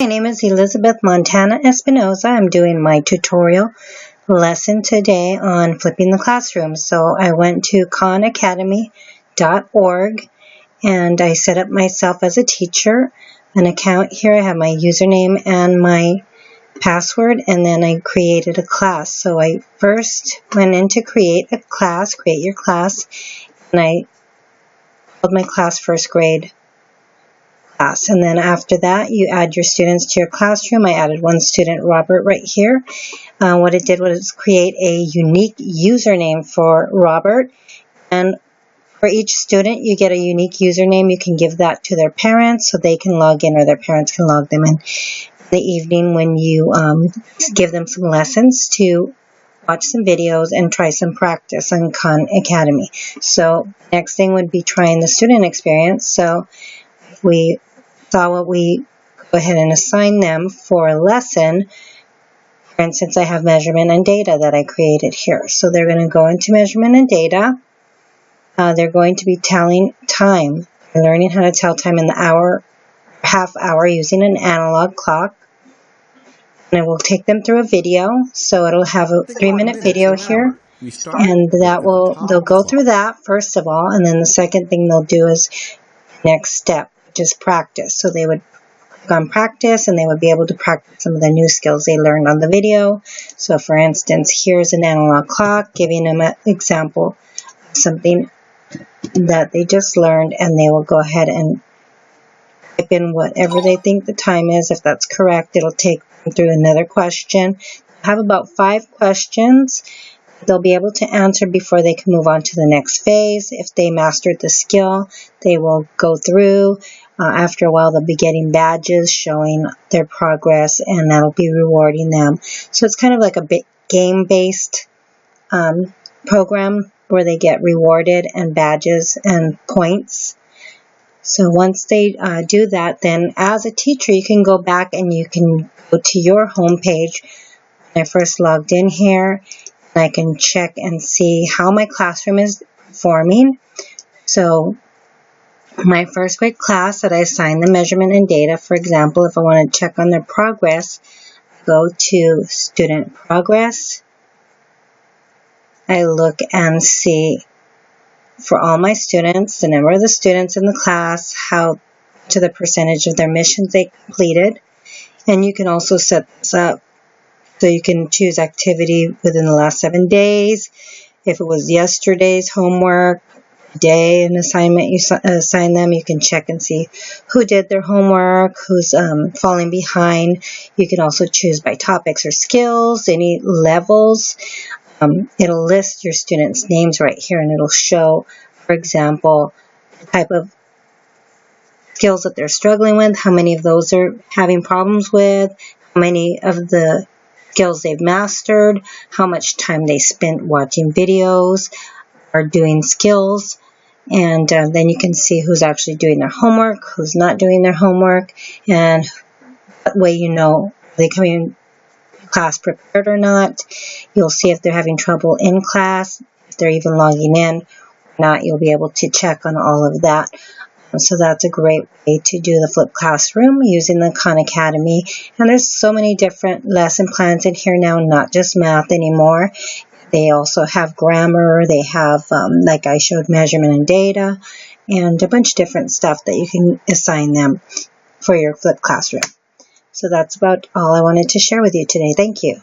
My name is Elizabeth Montana-Espinoza. I'm doing my tutorial lesson today on flipping the classroom. So I went to khanacademy.org and I set up myself as a teacher, an account here. I have my username and my password, and then I created a class. So I first went in to create a class, create your class, and I called my class first grade class. And then after that, you add your students to your classroom. I added one student, Robert, right here. What it did was create a unique username for Robert. And for each student, you get a unique username. You can give that to their parents so they can log in, or their parents can log them in the evening when you give them some lessons to watch some videos and try some practice on Khan Academy. So next thing would be trying the student experience. So we saw what we go ahead and assign them for a lesson. For instance, I have measurement and data that I created here. So they're going to go into measurement and data. They're going to be telling time, learning how to tell time in the hour, half hour using an analog clock. And I will take them through a video. So it'll have a 3-minute video here. And they'll go through that first of all. And then the second thing they'll do is next step, which is practice. So they would click on practice and they would be able to practice some of the new skills they learned on the video. So for instance, here's an analog clock, giving them an example of something that they just learned, and they will go ahead and type in whatever they think the time is. If that's correct, it'll take them through another question. I have about 5 questions they'll be able to answer before they can move on to the next phase. If they mastered the skill, they will go through. After a while, they'll be getting badges showing their progress, and that'll be rewarding them. So it's kind of like a game-based program where they get rewarded and badges and points. So once they do that, then as a teacher, you can go back and you can go to your home page. When I first logged in here, I can check and see how my classroom is performing. So my first grade class that I assigned the measurement and data, for example, if I want to check on their progress, I go to student progress. I look and see for all my students, the number of the students in the class, how to the percentage of their missions they completed. And you can also set this up so you can choose activity within the last 7 days. If it was yesterday's homework, day an assignment you assign them, you can check and see who did their homework, who's falling behind. You can also choose by topics or skills, any levels. It'll list your students' names right here, and it'll show, for example, the type of skills that they're struggling with, how many of those they're having problems with, how many of the skills they've mastered, how much time they spent watching videos or doing skills. And then you can see who's actually doing their homework, who's not doing their homework, and that way you know are they coming to class prepared or not. You'll see if they're having trouble in class, if they're even logging in or not. You'll be able to check on all of that. So that's a great way to do the flipped classroom using the Khan Academy. And there's so many different lesson plans in here now, not just math anymore. They also have grammar. They have, like I showed, measurement and data, and a bunch of different stuff that you can assign them for your flipped classroom. So that's about all I wanted to share with you today. Thank you.